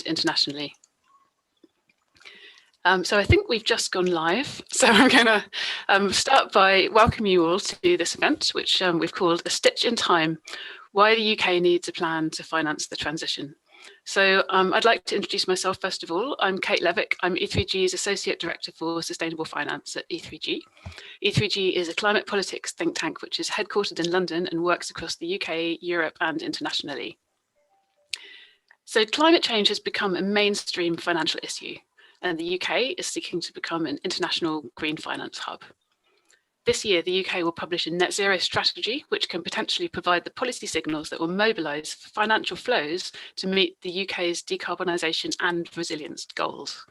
internationally. So I think we've just gone live. So I'm going to start by welcoming you all to this event, which we've called A Stitch in Time, Why the UK Needs a Plan to Finance the Transition. So I'd like to introduce myself first of all. I'm Kate Levick. I'm E3G's Associate Director for Sustainable Finance at E3G. E3G is a climate politics think tank which is headquartered in London and works across the UK, Europe and internationally. So climate change has become a mainstream financial issue, and the UK is seeking to become an international green finance hub. This year, the UK will publish a net zero strategy, which can potentially provide the policy signals that will mobilise financial flows to meet the UK's decarbonisation and resilience goals.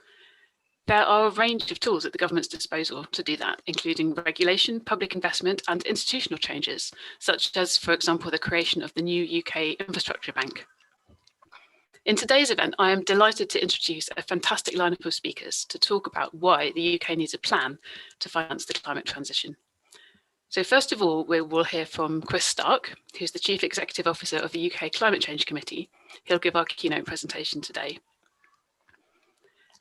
There are a range of tools at the government's disposal to do that, including regulation, public investment and institutional changes, such as, for example, the creation of the new UK Infrastructure Bank. In today's event, I am delighted to introduce a fantastic lineup of speakers to talk about why the UK needs a plan to finance the climate transition. So first of all, we will hear from Chris Stark, who's the Chief Executive Officer of the UK Climate Change Committee. He'll give our keynote presentation today.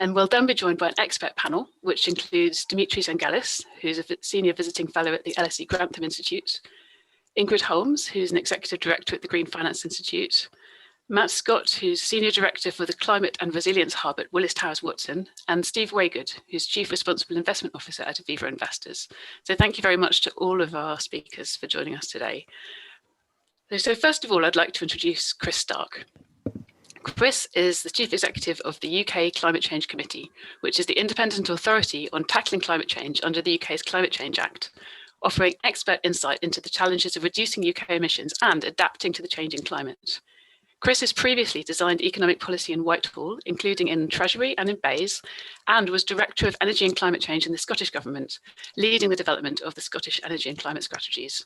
And we'll then be joined by an expert panel, which includes Dimitris Angelis, who's a Senior Visiting Fellow at the LSE Grantham Institute, Ingrid Holmes, who's an Executive Director at the Green Finance Institute, Matt Scott, who's Senior Director for the Climate and Resilience Hub at Willis Towers Watson, and Steve Waygood, who's Chief Responsible Investment Officer at Aviva Investors. So thank you very much to all of our speakers for joining us today. So first of all, I'd like to introduce Chris Stark. Chris is the Chief Executive of the UK Climate Change Committee, which is the independent authority on tackling climate change under the UK's Climate Change Act, offering expert insight into the challenges of reducing UK emissions and adapting to the changing climate. Chris has previously designed economic policy in Whitehall, including in Treasury and in Bays, and was Director of Energy and Climate Change in the Scottish Government, leading the development of the Scottish Energy and Climate Strategies.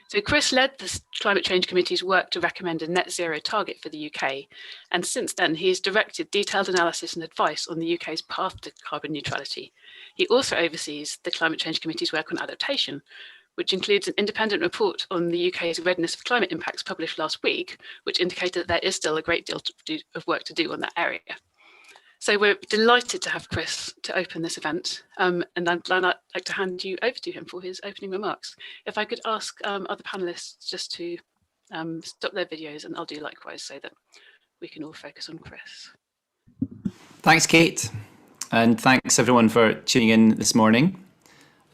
So Chris led the Climate Change Committee's work to recommend a net zero target for the UK, and since then he has directed detailed analysis and advice on the UK's path to carbon neutrality. He also oversees the Climate Change Committee's work on adaptation, which includes an independent report on the UK's readiness for climate impacts published last week, which indicated that there is still a great deal of work to do on that area. So we're delighted to have Chris to open this event, and I'd like to hand you over to him for his opening remarks. If I could ask other panelists just to stop their videos, and I'll do likewise so that we can all focus on Chris. Thanks, Kate, and thanks everyone for tuning in this morning.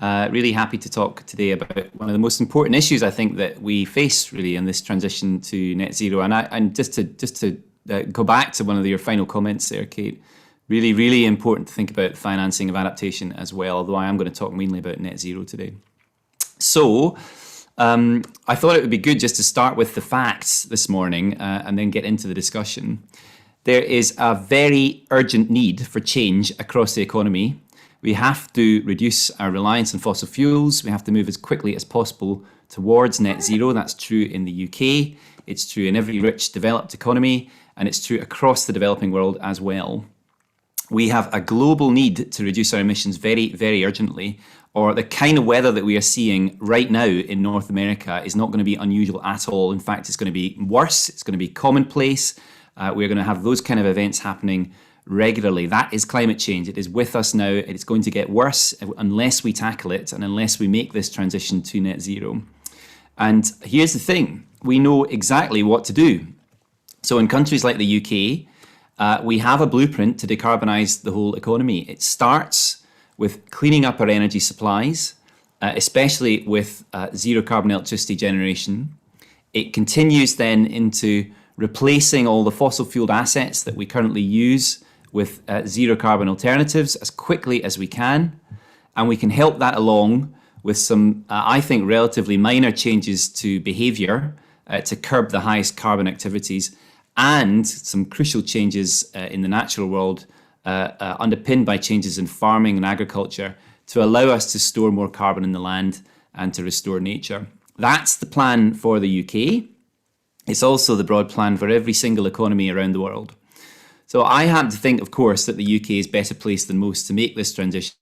Really happy to talk today about one of the most important issues I think that we face really in this transition to net zero. And just to go back to one of your final comments there, Kate, really important to think about financing of adaptation as well, although I am going to talk mainly about net zero today. So I thought it would be good just to start with the facts this morning and then get into the discussion. There is a very urgent need for change across the economy. We have to reduce our reliance on fossil fuels. We have to move as quickly as possible towards net zero. That's true in the UK. It's true in every rich developed economy, and it's true across the developing world as well. We have a global need to reduce our emissions very urgently, or the kind of weather that we are seeing right now in North America is not going to be unusual at all. In fact, it's going to be worse. It's going to be commonplace. We're going to have those kind of events happening regularly. That is climate change. It is with us now. It's going to get worse unless we tackle it and unless we make this transition to net zero. And here's the thing, we know exactly what to do. So in countries like the UK, we have a blueprint to decarbonise the whole economy. It starts with cleaning up our energy supplies, especially with zero carbon electricity generation. It continues then into replacing all the fossil fueled assets that we currently use with zero carbon alternatives as quickly as we can. And we can help that along with some, I think, relatively minor changes to behaviour to curb the highest carbon activities, and some crucial changes in the natural world underpinned by changes in farming and agriculture to allow us to store more carbon in the land and to restore nature. That's the plan for the UK. It's also the broad plan for every single economy around the world. So I happen to think, of course, that the UK is better placed than most to make this transition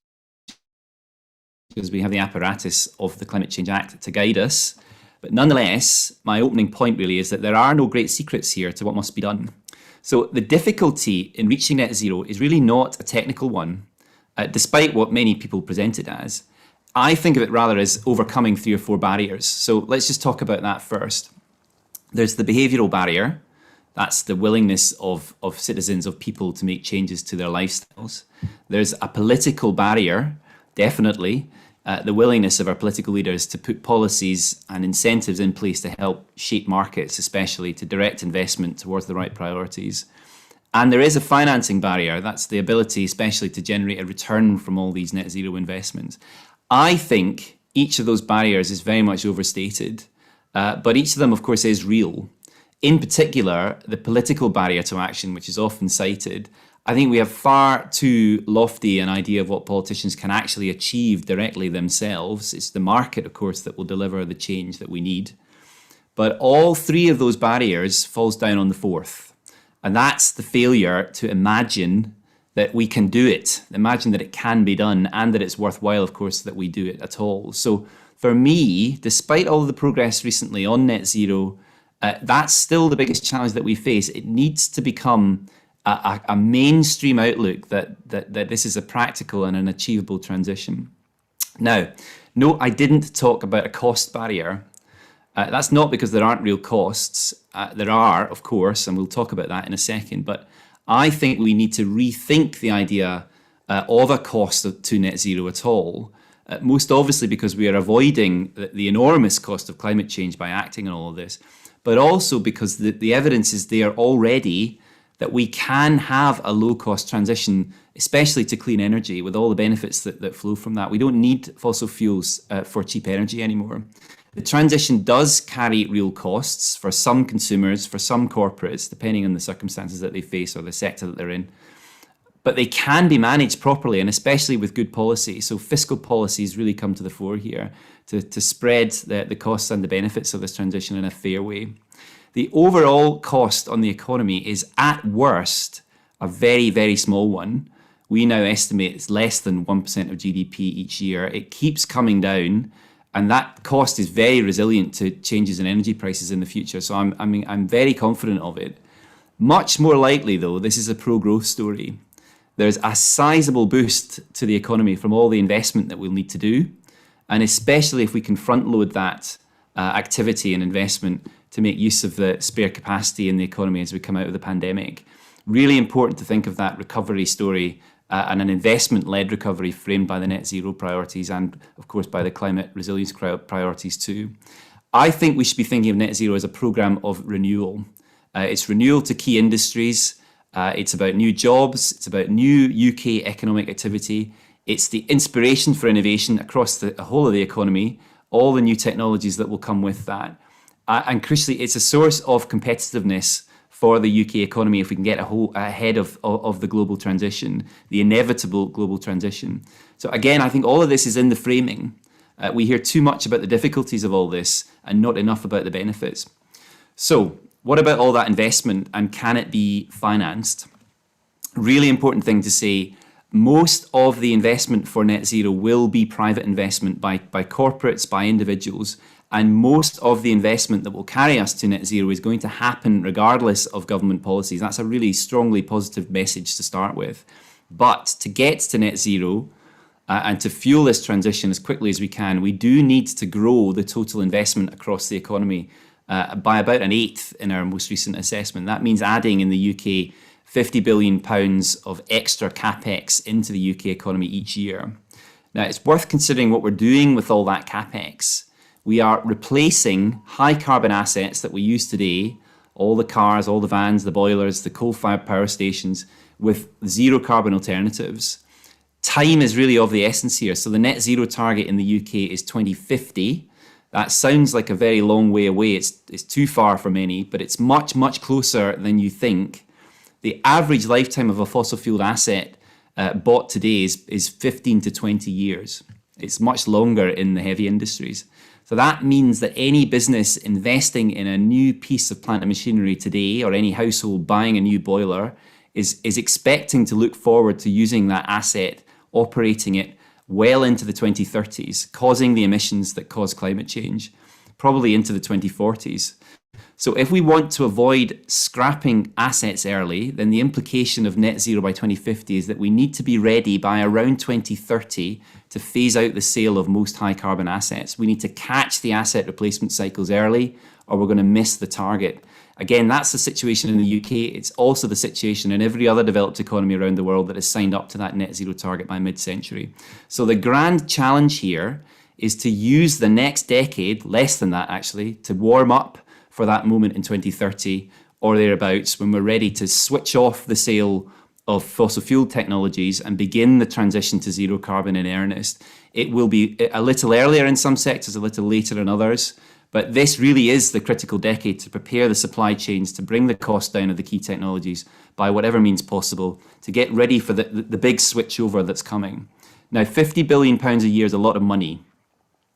because we have the apparatus of the Climate Change Act to guide us. But nonetheless, my opening point really is that there are no great secrets here to what must be done. So the difficulty in reaching net zero is really not a technical one, despite what many people present it as. I think of it rather as overcoming 3 or 4 barriers. So let's just talk about that first. There's the behavioural barrier. That's the willingness of citizens, of people to make changes to their lifestyles. There's a political barrier, definitely. The willingness of our political leaders to put policies and incentives in place to help shape markets, especially to direct investment towards the right priorities. And there is a financing barrier. That's the ability, especially, to generate a return from all these net zero investments. I think each of those barriers is very much overstated, but each of them, of course, is real. In particular, the political barrier to action, which is often cited, I think we have far too lofty an idea of what politicians can actually achieve directly themselves. It's the market, of course, that will deliver the change that we need. But all 3 of those barriers falls down on the 4th. And that's the failure to imagine that we can do it, imagine that it can be done, and that it's worthwhile, of course, that we do it at all. So for me, despite all of the progress recently on net zero, that's still the biggest challenge that we face. It needs to become a mainstream outlook that this is a practical and an achievable transition. Now, no, I didn't talk about a cost barrier. That's not because there aren't real costs. There are, of course, and we'll talk about that in a second. But I think we need to rethink the idea of a cost to net zero at all. Most obviously because we are avoiding the enormous cost of climate change by acting on all of this, but also because the evidence is there already that we can have a low-cost transition, especially to clean energy, with all the benefits that flow from that. We don't need fossil fuels for cheap energy anymore. The transition does carry real costs for some consumers, for some corporates, depending on the circumstances that they face or the sector that they're in. But they can be managed properly, and especially with good policy. So fiscal policies really come to the fore here to spread the costs and the benefits of this transition in a fair way. The overall cost on the economy is at worst a very, very small one. We now estimate it's less than 1% of GDP each year. It keeps coming down. And that cost is very resilient to changes in energy prices in the future. So I'm very confident of it. Much more likely, though, this is a pro-growth story. There's a sizable boost to the economy from all the investment that we'll need to do. And especially if we can front load that activity and investment to make use of the spare capacity in the economy as we come out of the pandemic. Really important to think of that recovery story and an investment-led recovery framed by the net zero priorities and, of course, by the climate resilience priorities too. I think we should be thinking of net zero as a programme of renewal. It's renewal to key industries. It's about new jobs. It's about new UK economic activity. It's the inspiration for innovation across the whole of the economy, all the new technologies that will come with that. And crucially, it's a source of competitiveness for the UK economy if we can get ahead of the global transition, the inevitable global transition. So again, I think all of this is in the framing. We hear too much about the difficulties of all this and not enough about the benefits. So what about all that investment, and can it be financed? Really important thing to say, most of the investment for net zero will be private investment by corporates, by individuals. And most of the investment that will carry us to net zero is going to happen regardless of government policies. That's a really strongly positive message to start with. But to get to net zero and to fuel this transition as quickly as we can, we do need to grow the total investment across the economy by about an eighth in our most recent assessment. That means adding in the UK £50 billion of extra capex into the UK economy each year. Now, it's worth considering what we're doing with all that capex. We are replacing high carbon assets that we use today, all the cars, all the vans, the boilers, the coal-fired power stations, with zero carbon alternatives. Time is really of the essence here. So the net zero target in the UK is 2050. That sounds like a very long way away. It's too far for many, but it's much, much closer than you think. The average lifetime of a fossil fueled asset bought today is 15 to 20 years. It's much longer in the heavy industries. So that means that any business investing in a new piece of plant and machinery today, or any household buying a new boiler, is expecting to look forward to using that asset, operating it well into the 2030s, causing the emissions that cause climate change, probably into the 2040s. So if we want to avoid scrapping assets early, then the implication of net zero by 2050 is that we need to be ready by around 2030 to phase out the sale of most high carbon assets. We need to catch the asset replacement cycles early, or we're going to miss the target. Again, that's the situation in the UK. It's also the situation in every other developed economy around the world that has signed up to that net zero target by mid-century. So the grand challenge here is to use the next decade, less than that actually, to warm up for that moment in 2030 or thereabouts, when we're ready to switch off the sale of fossil fuel technologies and begin the transition to zero carbon in earnest. It will be a little earlier in some sectors, a little later in others, but this really is the critical decade to prepare the supply chains, to bring the cost down of the key technologies by whatever means possible, to get ready for the big switchover that's coming. Now, £50 billion a year is a lot of money,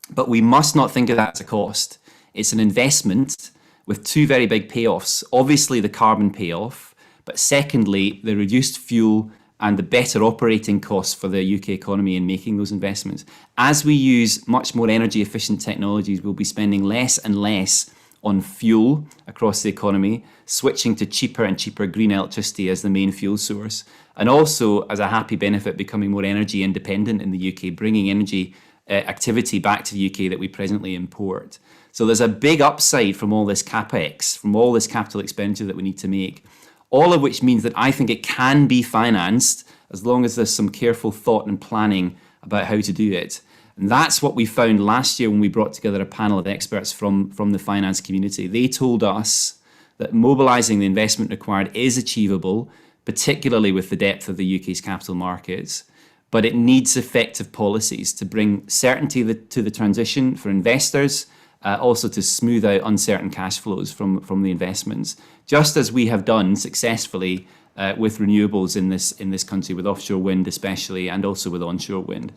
but we must not think of that as a cost. It's an investment with two very big payoffs. Obviously, the carbon payoff, but secondly, the reduced fuel and the better operating costs for the UK economy in making those investments. As we use much more energy efficient technologies, we'll be spending less and less on fuel across the economy, switching to cheaper and cheaper green electricity as the main fuel source, and also as a happy benefit, becoming more energy independent in the UK, bringing energy activity back to the UK that we presently import. So there's a big upside from all this capex, from all this capital expenditure that we need to make, all of which means that I think it can be financed as long as there's some careful thought and planning about how to do it. And that's what we found last year when we brought together a panel of experts from the finance community. They told us that mobilising the investment required is achievable, particularly with the depth of the UK's capital markets, but it needs effective policies to bring certainty to the transition for investors, also to smooth out uncertain cash flows from the investments, just as we have done successfully with renewables in this country, with offshore wind especially, and also with onshore wind.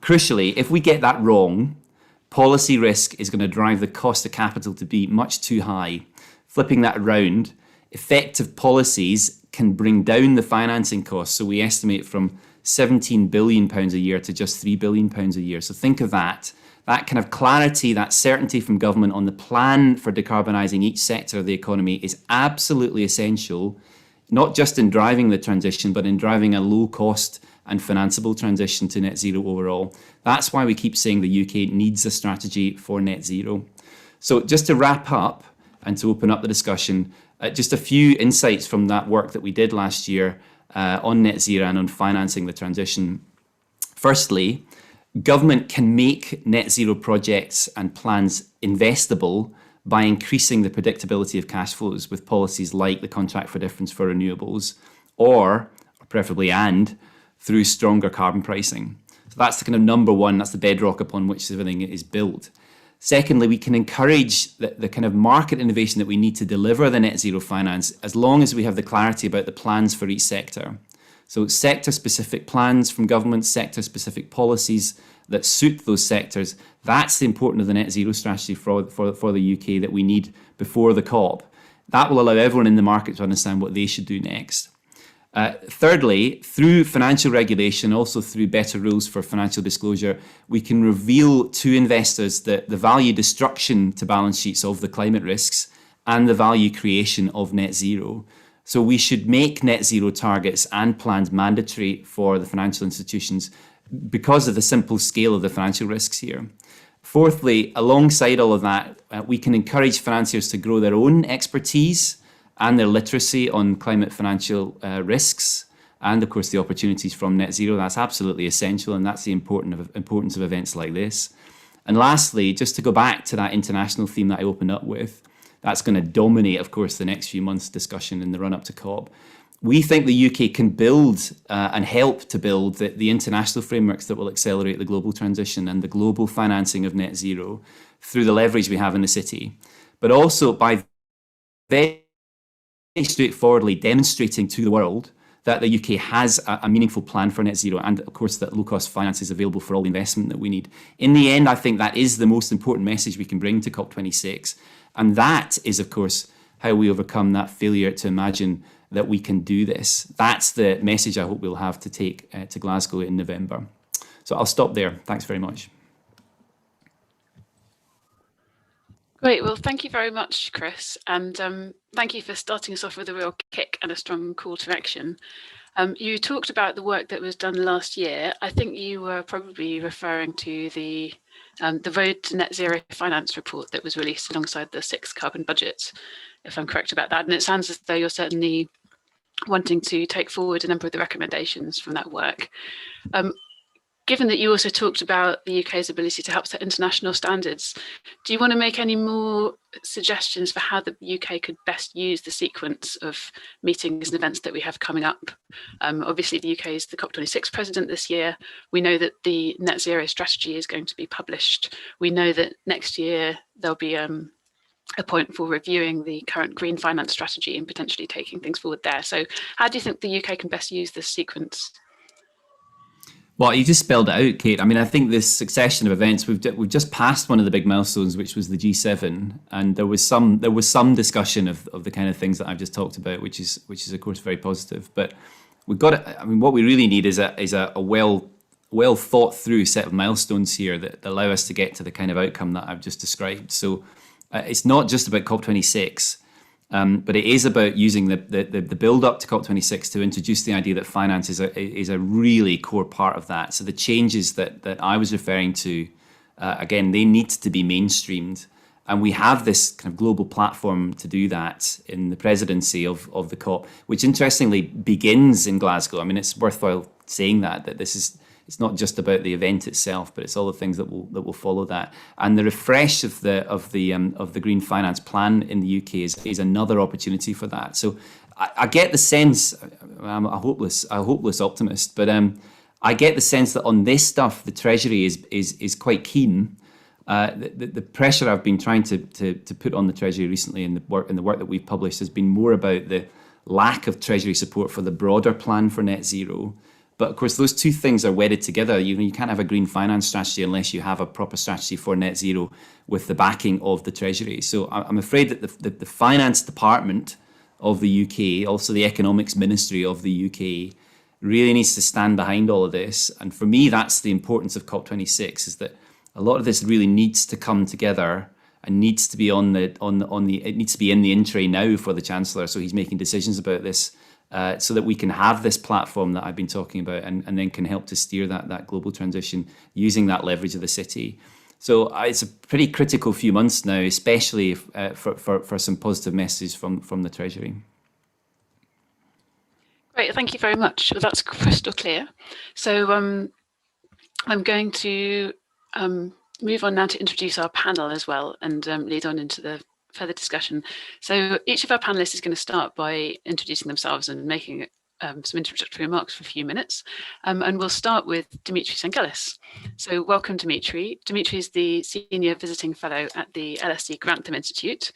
Crucially, if we get that wrong, policy risk is going to drive the cost of capital to be much too high. Flipping that around, effective policies can bring down the financing costs. So we estimate from £17 billion a year to just £3 billion a year. So think of that kind of clarity, that certainty from government on the plan for decarbonising each sector of the economy is absolutely essential, not just in driving the transition, but in driving a low cost and financeable transition to net zero overall. That's why we keep saying the UK needs a strategy for net zero. So just to wrap up and to open up the discussion, just a few insights from that work that we did last year on net zero and on financing the transition. Firstly, government can make net zero projects and plans investable by increasing the predictability of cash flows with policies like the contract for difference for renewables, or preferably through stronger carbon pricing. So that's the kind of number one, that's the bedrock upon which everything is built. Secondly, we can encourage the kind of market innovation that we need to deliver the net zero finance, as long as we have the clarity about the plans for each sector. So sector-specific plans from government, sector-specific policies that suit those sectors. That's the importance of the net zero strategy for the UK that we need before the COP. That will allow everyone in the market to understand what they should do next. Thirdly, through financial regulation, also through better rules for financial disclosure, we can reveal to investors the value destruction to balance sheets of the climate risks and the value creation of net zero. So we should make net zero targets and plans mandatory for the financial institutions because of the simple scale of the financial risks here. Fourthly, alongside all of that, we can encourage financiers to grow their own expertise and their literacy on climate financial risks, and of course the opportunities from net zero. That's absolutely essential, and that's the importance of events like this. And lastly, just to go back to that international theme that I opened up with, that's going to dominate, of course, the next few months' discussion in the run-up to COP. We think the UK can build and help to build the international frameworks that will accelerate the global transition and the global financing of net zero through the leverage we have in the city, but also by very straightforwardly demonstrating to the world that the UK has a meaningful plan for net zero, and of course that low-cost finance is available for all the investment that we need. In the end, I think that is the most important message we can bring to COP26, and that is, of course, how we overcome that failure to imagine that we can do this. That's the message I hope we'll have to take to Glasgow in November. So I'll stop there. Thanks very much. Great. Well, thank you very much, Chris. And thank you for starting us off with a real kick and a strong call to action. You talked about the work that was done last year. I think you were probably referring to the Road to Net Zero Finance report that was released alongside the 6th carbon budget, if I'm correct about that. And it sounds as though you're certainly wanting to take forward a number of the recommendations from that work. Given that you also talked about the UK's ability to help set international standards, do you want to make any more suggestions for how the UK could best use the sequence of meetings and events that we have coming up? Obviously, the UK is the COP26 president this year. We know that the net zero strategy is going to be published. We know that next year there'll be a point for reviewing the current green finance strategy and potentially taking things forward there. So how do you think the UK can best use this sequence? Well, you just spelled it out, Kate. I mean, I think this succession of events, we've just passed one of the big milestones, which was the G7, and there was some discussion of the kind of things that I've just talked about, which is of course very positive. But we've got to, I mean, what we really need is a well thought through set of milestones here that allow us to get to the kind of outcome that I've just described. So it's not just about COP26. But it is about using the build up to COP26 to introduce the idea that finance is a really core part of that. So the changes that I was referring to, again, they need to be mainstreamed. And we have this kind of global platform to do that in the presidency of the COP, which interestingly begins in Glasgow. I mean, it's worthwhile saying that this is, it's not just about the event itself, but it's all the things that will follow that. And the refresh of the green finance plan in the UK is another opportunity for that. So I get the sense, I'm a hopeless optimist, but I get the sense that on this stuff the Treasury is quite keen. The pressure I've been trying to put on the Treasury recently in the work that we've published has been more about the lack of Treasury support for the broader plan for net zero. But of course, those two things are wedded together. You can't have a green finance strategy unless you have a proper strategy for net zero with the backing of the Treasury. So I'm afraid that the finance department of the UK, also the economics ministry of the UK, really needs to stand behind all of this. And for me, that's the importance of COP26, is that a lot of this really needs to come together and needs to be it needs to be in the in tray now for the Chancellor. So he's making decisions about this. So that we can have this platform that I've been talking about and then can help to steer that global transition using that leverage of the city. So it's a pretty critical few months now, especially for some positive messages from the Treasury. Great, thank you very much. Well, that's crystal clear. So I'm going to move on now to introduce our panel as well and lead on into the further discussion. So each of our panelists is going to start by introducing themselves and making some introductory remarks for a few minutes. And we'll start with Dimitri Tsangelis. So welcome, Dimitri. Dimitri is the Senior Visiting Fellow at the LSE Grantham Institute.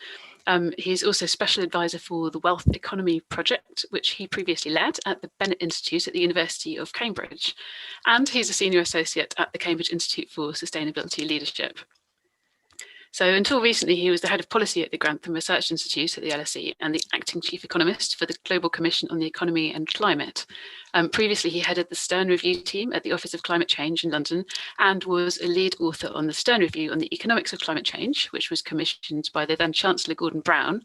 He's also Special Advisor for the Wealth Economy Project, which he previously led at the Bennett Institute at the University of Cambridge. And he's a Senior Associate at the Cambridge Institute for Sustainability Leadership. So until recently, he was the head of policy at the Grantham Research Institute at the LSE and the acting chief economist for the Global Commission on the Economy and Climate. Previously, he headed the Stern Review team at the Office of Climate Change in London and was a lead author on the Stern Review on the Economics of Climate Change, which was commissioned by the then Chancellor Gordon Brown.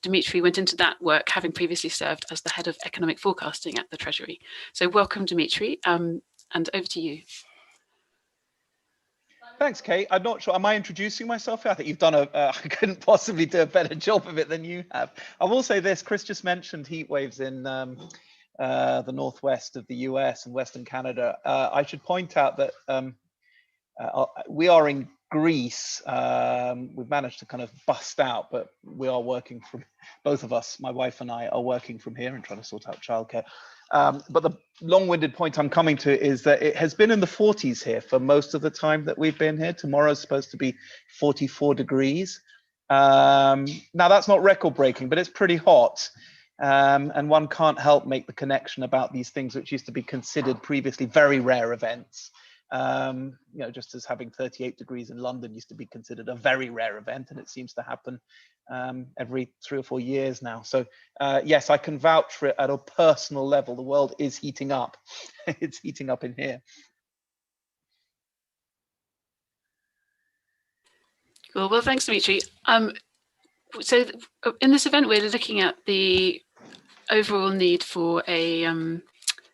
Dimitri went into that work having previously served as the head of economic forecasting at the Treasury. So welcome, Dimitri, and over to you. Thanks, Kate. I'm not sure. Am I introducing myself here? I think you've done I couldn't possibly do a better job of it than you have. I will say this, Chris just mentioned heat waves in the northwest of the US and Western Canada. I should point out that we are in Greece. We've managed to kind of bust out, but we are working from, both of us, my wife and I, are working from here and trying to sort out childcare. But the long-winded point I'm coming to is that it has been in the 40s here for most of the time that we've been here. Tomorrow's supposed to be 44 degrees. Now that's not record-breaking, but it's pretty hot. And one can't help make the connection about these things which used to be considered previously very rare events. Just as having 38 degrees in London used to be considered a very rare event, and it seems to happen every 3 or 4 years now. So yes, I can vouch for it at a personal level. The world is heating up. It's heating up in here. Cool. Well, thanks, Dimitri. So in this event, we're looking at the overall need for a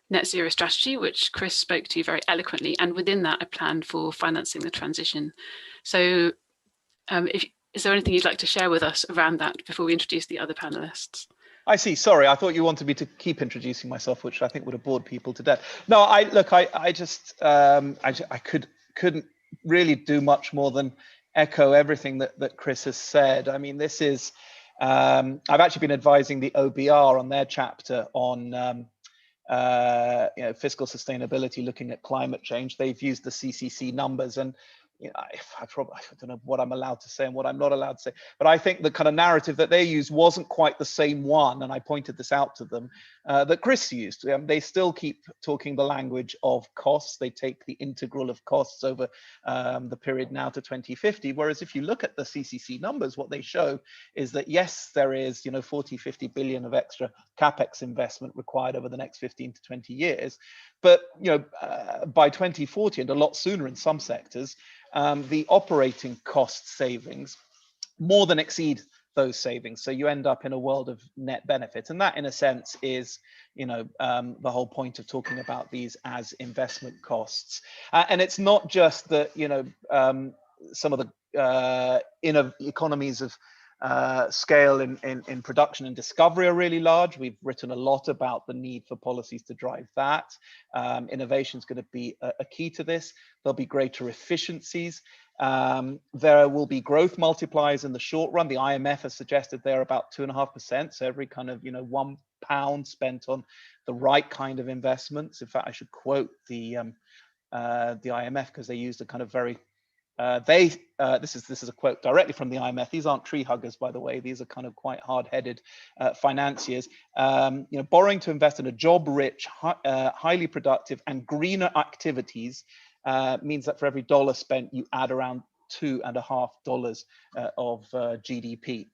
net zero strategy, which Chris spoke to very eloquently, and within that, a plan for financing the transition. So is there anything you'd like to share with us around that before we introduce the other panelists? I see. Sorry, I thought you wanted me to keep introducing myself, which I think would have bored people to death. No, I couldn't really do much more than echo everything that Chris has said. I mean, this is I've actually been advising the OBR on their chapter on fiscal sustainability, looking at climate change. They've used the CCC numbers, and I don't know what I'm allowed to say and what I'm not allowed to say, but I think the kind of narrative that they used wasn't quite the same one, and I pointed this out to them, that Chris used. They still keep talking the language of costs. They take the integral of costs over the period now to 2050, whereas if you look at the CCC numbers, what they show is that yes, there is 40-50 billion of extra capex investment required over the next 15 to 20 years, but by 2040, and a lot sooner in some sectors, the operating cost savings more than exceed those savings. So you end up in a world of net benefit. And that, in a sense, is the whole point of talking about these as investment costs. And it's not just that, some of the economies of scale in production and discovery are really large. We've written a lot about the need for policies to drive that. Innovation is going to be a key to this. There'll be greater efficiencies. There will be growth multipliers in the short run. The IMF has suggested they're about 2.5%. So every kind of £1 spent on the right kind of investments. In fact, I should quote the IMF, because they used a kind of very this is a quote directly from the IMF. These aren't tree huggers, by the way. These are kind of quite hard-headed financiers. Borrowing to invest in a job-rich, highly productive, and greener activities means that for every dollar spent, you add around $2.50 of GDP.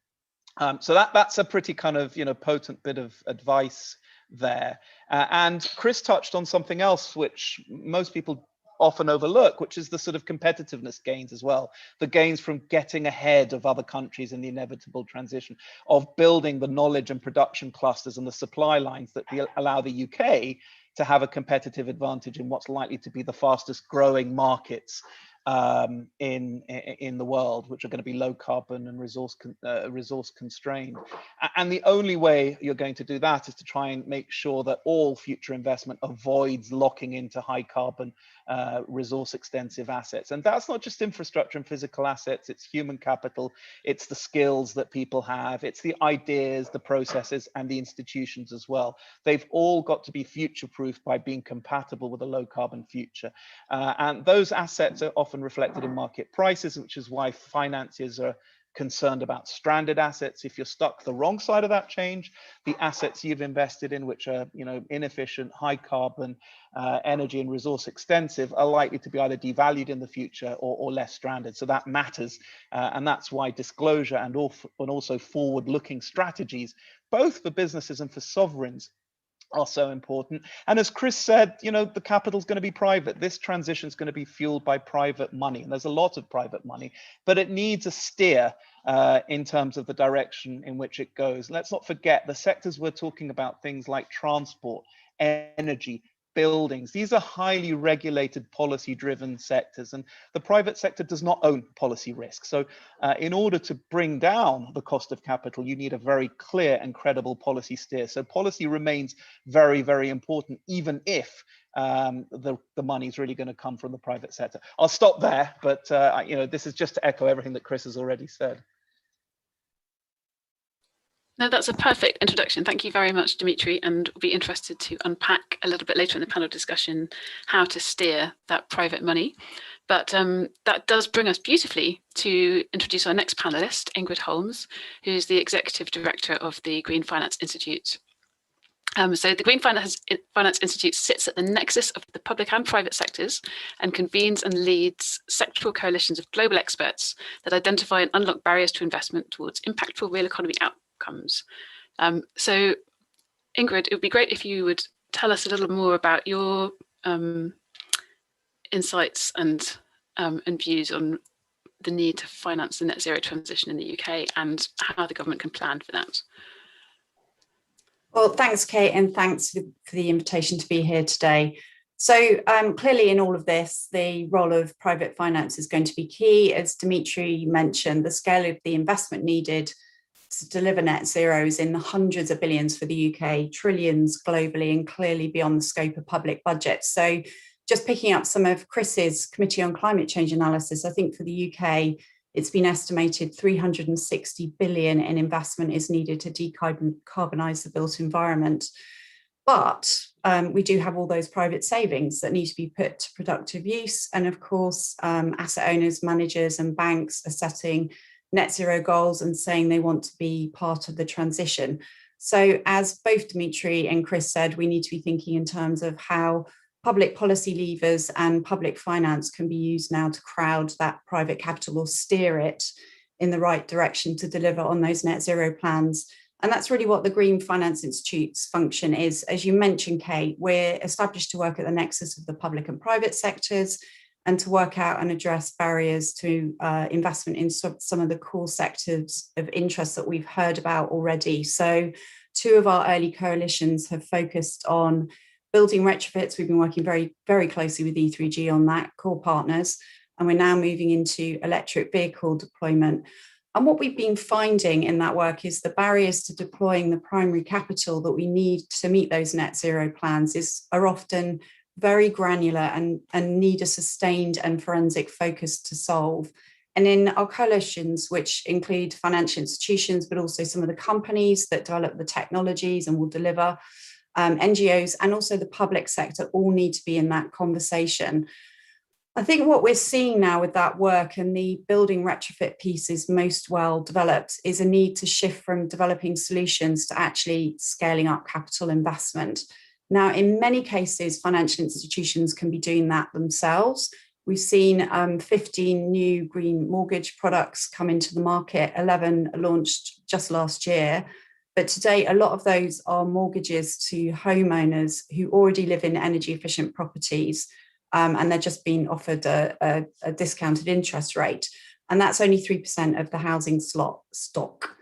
So that's a pretty kind of potent bit of advice there. And Chris touched on something else which most people often overlook, which is the sort of competitiveness gains as well, the gains from getting ahead of other countries in the inevitable transition, of building the knowledge and production clusters and the supply lines that allow the UK to have a competitive advantage in what's likely to be the fastest growing markets in the world, which are going to be low carbon and resource constrained. And the only way you're going to do that is to try and make sure that all future investment avoids locking into high carbon resource extensive assets. And that's not just infrastructure and physical assets, it's human capital, it's the skills that people have, it's the ideas, the processes, and the institutions as well. They've all got to be future-proof by being compatible with a low carbon future. And those assets are often reflected in market prices, which is why financiers are concerned about stranded assets. If you're stuck the wrong side of that change, the assets you've invested in, which are inefficient, high carbon, energy and resource extensive, are likely to be either devalued in the future or less stranded. So that matters, and that's why disclosure and also forward-looking strategies, both for businesses and for sovereigns, are so important. And as Chris said, the capital is going to be private. This transition is going to be fueled by private money, and there's a lot of private money, but it needs a steer in terms of the direction in which it goes. Let's not forget the sectors we're talking about, things like transport, energy, buildings. These are highly regulated, policy-driven sectors, and the private sector does not own policy risk. So in order to bring down the cost of capital, you need a very clear and credible policy steer. So policy remains very, very important, even if the money is really going to come from the private sector. I'll stop there, but this is just to echo everything that Chris has already said. No, that's a perfect introduction. Thank you very much, Dimitri, and we'll be interested to unpack a little bit later in the panel discussion how to steer that private money. But that does bring us beautifully to introduce our next panelist, Ingrid Holmes, who's the Executive Director of the Green Finance Institute. So the Green Finance Institute sits at the nexus of the public and private sectors and convenes and leads sectoral coalitions of global experts that identify and unlock barriers to investment towards impactful real economy outcomes. So Ingrid, it would be great if you would tell us a little more about your insights and views on the need to finance the net zero transition in the UK and how the government can plan for that. Well, thanks, Kate, and thanks for the invitation to be here today. So clearly in all of this, the role of private finance is going to be key. As Dimitri mentioned, the scale of the investment needed to deliver net zero is in the hundreds of billions for the UK, trillions globally, and clearly beyond the scope of public budgets. So just picking up some of Chris's Committee on Climate Change analysis, I think for the UK, it's been estimated 360 billion in investment is needed to decarbonise the built environment. But we do have all those private savings that need to be put to productive use. And of course, asset owners, managers and banks are setting net zero goals and saying they want to be part of the transition. So as both Dimitri and Chris said, we need to be thinking in terms of how public policy levers and public finance can be used now to crowd that private capital or steer it in the right direction to deliver on those net zero plans. And that's really what the Green Finance Institute's function is. As you mentioned, Kate, we're established to work at the nexus of the public and private sectors and to work out and address barriers to investment in some of the core sectors of interest that we've heard about already. So 2 of our early coalitions have focused on building retrofits. We've been working very, very closely with E3G on that, core partners, and we're now moving into electric vehicle deployment. And what we've been finding in that work is the barriers to deploying the primary capital that we need to meet those net zero plans are often very granular and need a sustained and forensic focus to solve. And in our coalitions, which include financial institutions, but also some of the companies that develop the technologies and will deliver, NGOs and also the public sector all need to be in that conversation. I think what we're seeing now with that work, and the building retrofit piece is most well developed, is a need to shift from developing solutions to actually scaling up capital investment. Now, in many cases, financial institutions can be doing that themselves. We've seen 15 new green mortgage products come into the market, 11 launched just last year. But today, a lot of those are mortgages to homeowners who already live in energy efficient properties. And they're just being offered a discounted interest rate. And that's only 3% of the housing stock.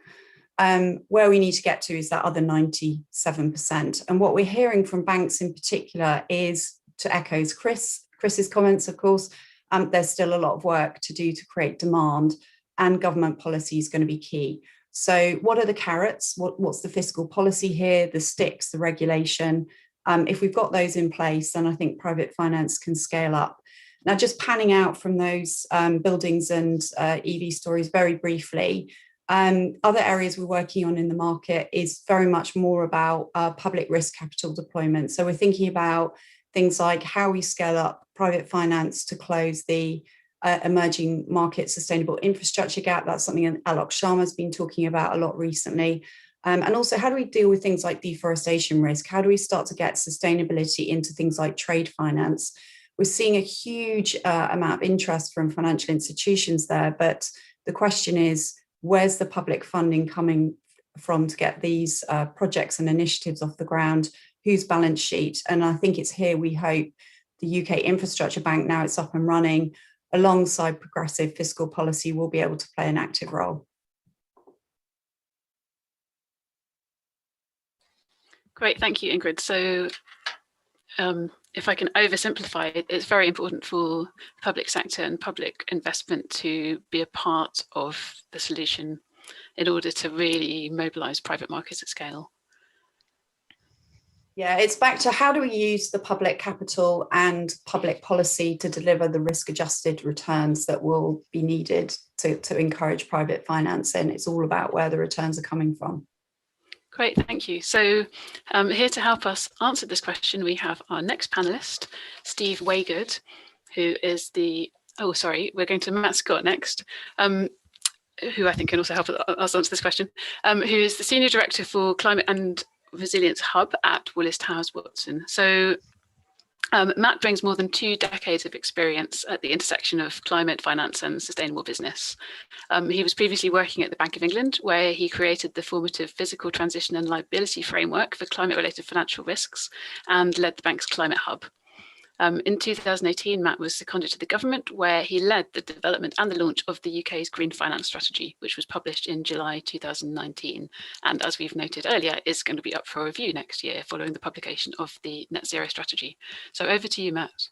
Where we need to get to is that other 97%. And what we're hearing from banks in particular is, to echo Chris's comments, of course, there's still a lot of work to do to create demand, and government policy is going to be key. So what are the carrots? What's the fiscal policy here, the sticks, the regulation? If we've got those in place, then I think private finance can scale up. Now, just panning out from those buildings and EV stories very briefly, other areas we're working on in the market is very much more about public risk capital deployment. So we're thinking about things like how we scale up private finance to close the emerging market sustainable infrastructure gap. That's something that Alok Sharma's been talking about a lot recently. And also, how do we deal with things like deforestation risk? How do we start to get sustainability into things like trade finance? We're seeing a huge amount of interest from financial institutions there, but the question is, where's the public funding coming from to get these projects and initiatives off the ground? Whose balance sheet? And I think it's here we hope the UK Infrastructure Bank, now it's up and running, alongside progressive fiscal policy, will be able to play an active role. Great, thank you, Ingrid. So if I can oversimplify it, it's very important for public sector and public investment to be a part of the solution in order to really mobilise private markets at scale. Yeah, it's back to how do we use the public capital and public policy to deliver the risk-adjusted returns that will be needed to encourage private finance, and it's all about where the returns are coming from. Great, thank you. So here to help us answer this question, we have our next panellist, Steve Waygood, who is the, we're going to Matt Scott next, who I think can also help us answer this question, who is the Senior Director for Climate and Resilience Hub at Willis Towers Watson. So Matt brings more than 2 decades of experience at the intersection of climate finance and sustainable business. He was previously working at the Bank of England, where he created the formative physical transition and liability framework for climate-related financial risks and led the bank's climate hub. In 2018, Matt was seconded to the government, where he led the development and the launch of the UK's Green Finance Strategy, which was published in July 2019. And as we've noted earlier, is going to be up for review next year following the publication of the Net Zero Strategy. So over to you, Matt.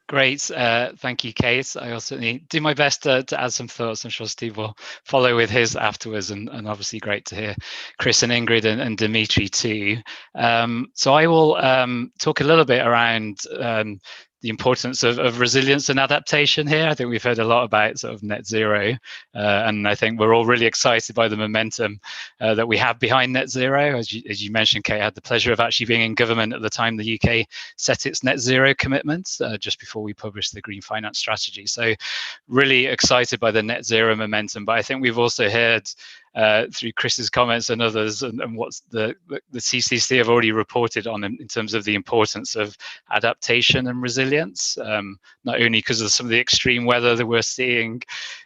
Great, thank you, Kate. I'll certainly do my best to add some thoughts. I'm sure Steve will follow with his afterwards, and obviously great to hear Chris and Ingrid and Dimitri too. So I will talk a little bit around the importance of resilience and adaptation here. I think we've heard a lot about sort of net zero, and I think we're all really excited by the momentum that we have behind net zero. As you mentioned, Kate, I had the pleasure of actually being in government at the time the UK set its net zero commitments just before we published the Green Finance Strategy. So really excited by the net zero momentum, but I think we've also heard through Chris's comments and others, and what's the CCC have already reported on in terms of the importance of adaptation and resilience, not only because of some of the extreme weather that we're seeing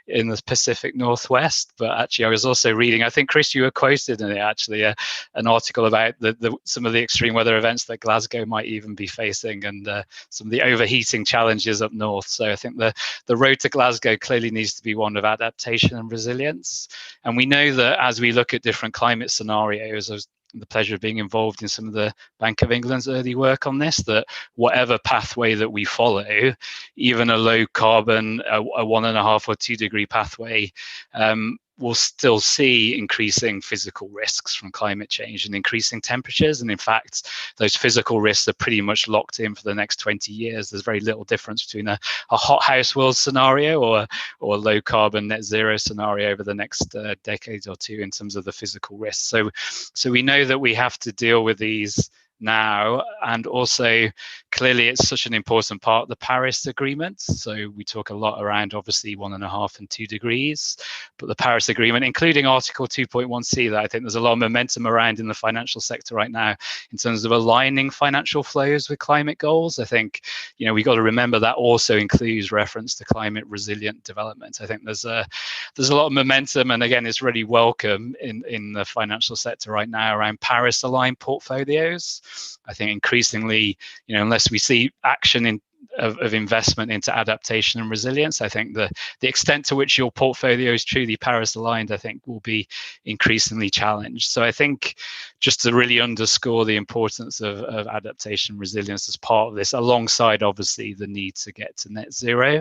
in the Pacific Northwest, but actually I was also reading, I think Chris, you were quoted in it actually, an article about some of the extreme weather events that Glasgow might even be facing, and some of the overheating challenges up north. So I think the road to Glasgow clearly needs to be one of adaptation and resilience. And we know that as we look at different climate scenarios, I was the pleasure of being involved in some of the Bank of England's early work on this, that whatever pathway that we follow, even a low carbon, a 1.5 or 2 degree pathway, we'll still see increasing physical risks from climate change and increasing temperatures. And in fact, those physical risks are pretty much locked in for the next 20 years. There's very little difference between a hothouse world scenario or a low carbon net zero scenario over the next decade or two in terms of the physical risks. So we know that we have to deal with these now, and also clearly it's such an important part of the Paris Agreement. So we talk a lot around obviously 1.5 and 2 degrees, but the Paris Agreement, including Article 2.1c, that I think there's a lot of momentum around in the financial sector right now in terms of aligning financial flows with climate goals. I think, you know, we got to remember that also includes reference to climate resilient development. I think there's a lot of momentum, and again, it's really welcome in the financial sector right now around Paris aligned portfolios. I think increasingly, you know, unless we see action of investment into adaptation and resilience, I think the extent to which your portfolio is truly Paris aligned, I think will be increasingly challenged. So I think just to really underscore the importance of adaptation and resilience as part of this, alongside obviously the need to get to net zero.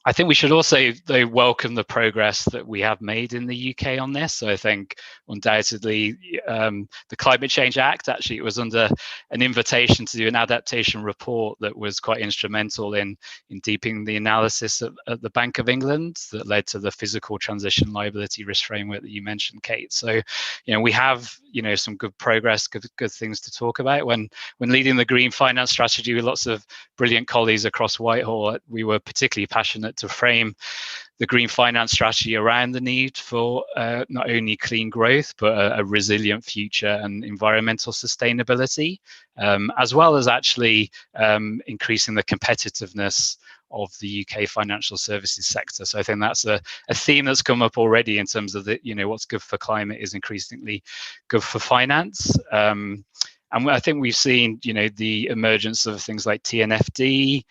I think we should also, though, welcome the progress that we have made in the UK on this. So I think undoubtedly the Climate Change Act, actually it was under an invitation to do an adaptation report that was quite instrumental in deepening the analysis at the Bank of England that led to the physical transition liability risk framework that you mentioned, Kate. So, you know, we have, you know, some good progress, good things to talk about. When leading the Green Finance Strategy with lots of brilliant colleagues across Whitehall, we were particularly passionate to frame the Green Finance Strategy around the need for not only clean growth, but a resilient future and environmental sustainability, as well as actually increasing the competitiveness of the UK financial services sector. So I think that's a theme that's come up already in terms of you know, what's good for climate is increasingly good for finance. And I think we've seen, you know, the emergence of things like TNFD,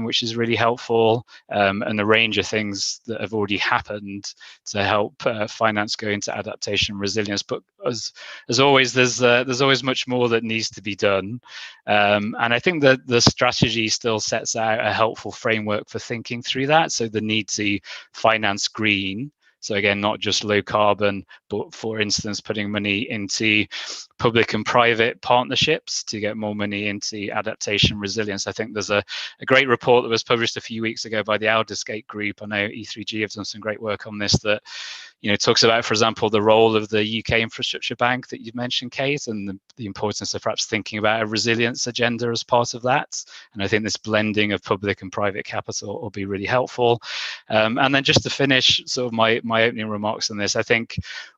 which is really helpful, and a range of things that have already happened to help finance go into adaptation and resilience. But as always, there's always much more that needs to be done. And I think that the strategy still sets out a helpful framework for thinking through that. So the need to finance green. So again, not just low carbon, but for instance, putting money into public and private partnerships to get more money into adaptation resilience. I think there's a great report that was published a few weeks ago by the Aldersgate Group. I know E3G have done some great work on this that, you know, talks about, for example, the role of the UK Infrastructure Bank that you've mentioned, Kate, and the importance of perhaps thinking about a resilience agenda as part of that. And I think this blending of public and private capital will be really helpful. And then just to finish sort of my opening remarks on this, I think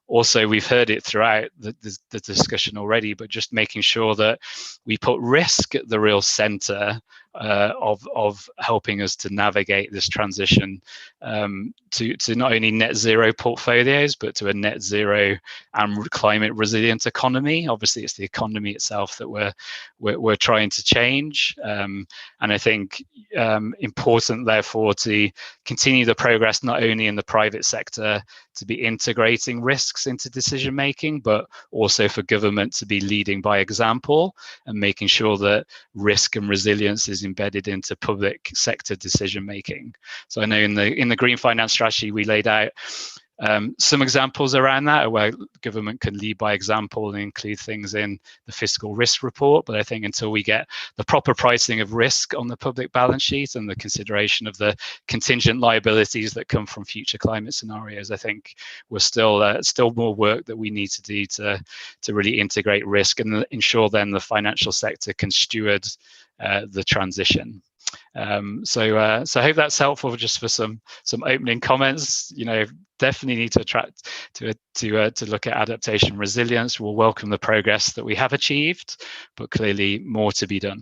also we've heard it throughout the discussion already, but just making sure that we put risk at the real center of helping us to navigate this transition to not only net zero portfolios, but to a net zero and climate resilient economy. Obviously, it's the economy itself that we're trying to change, and I think important, therefore, to continue the progress not only in the private sector to be integrating risks into decision making, but also for government to be leading by example and making sure that risk and resilience is embedded into public sector decision making. So I know in the Green Finance Strategy we laid out some examples around that, where government can lead by example and include things in the fiscal risk report. But I think until we get the proper pricing of risk on the public balance sheet and the consideration of the contingent liabilities that come from future climate scenarios, I think we're still more work that we need to do to really integrate risk and ensure then the financial sector can steward the transition. So I hope that's helpful just for some opening comments. Definitely need to attract to look at adaptation resilience. We'll welcome the progress that we have achieved, but clearly more to be done.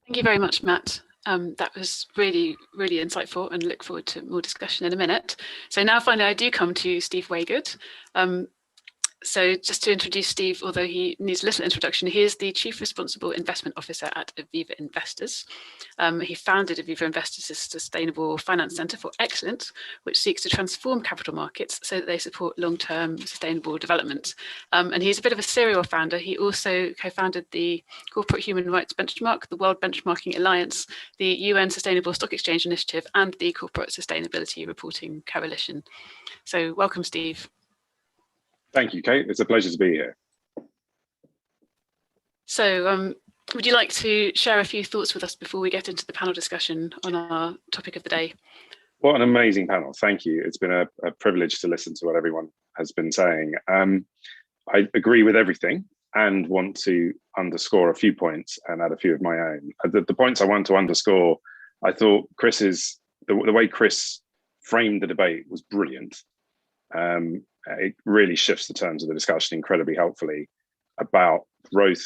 Thank you very much, Matt. That was really, really insightful, and look forward to more discussion in a minute. So now finally I do come to Steve Waygood. So just to introduce Steve, although he needs a little introduction, he is the Chief Responsible Investment Officer at Aviva Investors. He founded Aviva Investors' Sustainable Finance Centre for Excellence, which seeks to transform capital markets so that they support long-term sustainable development. And he's a bit of a serial founder. He also co-founded the Corporate Human Rights Benchmark, the World Benchmarking Alliance, the UN Sustainable Stock Exchange Initiative, and the Corporate Sustainability Reporting Coalition. So welcome, Steve. Thank you, Kate. It's a pleasure to be here. So would you like to share a few thoughts with us before we get into the panel discussion on our topic of the day? What an amazing panel. Thank you. It's been a privilege to listen to what everyone has been saying. I agree with everything and want to underscore a few points and add a few of my own. The points I want to underscore, I thought the way Chris framed the debate was brilliant. It really shifts the terms of the discussion incredibly helpfully about growth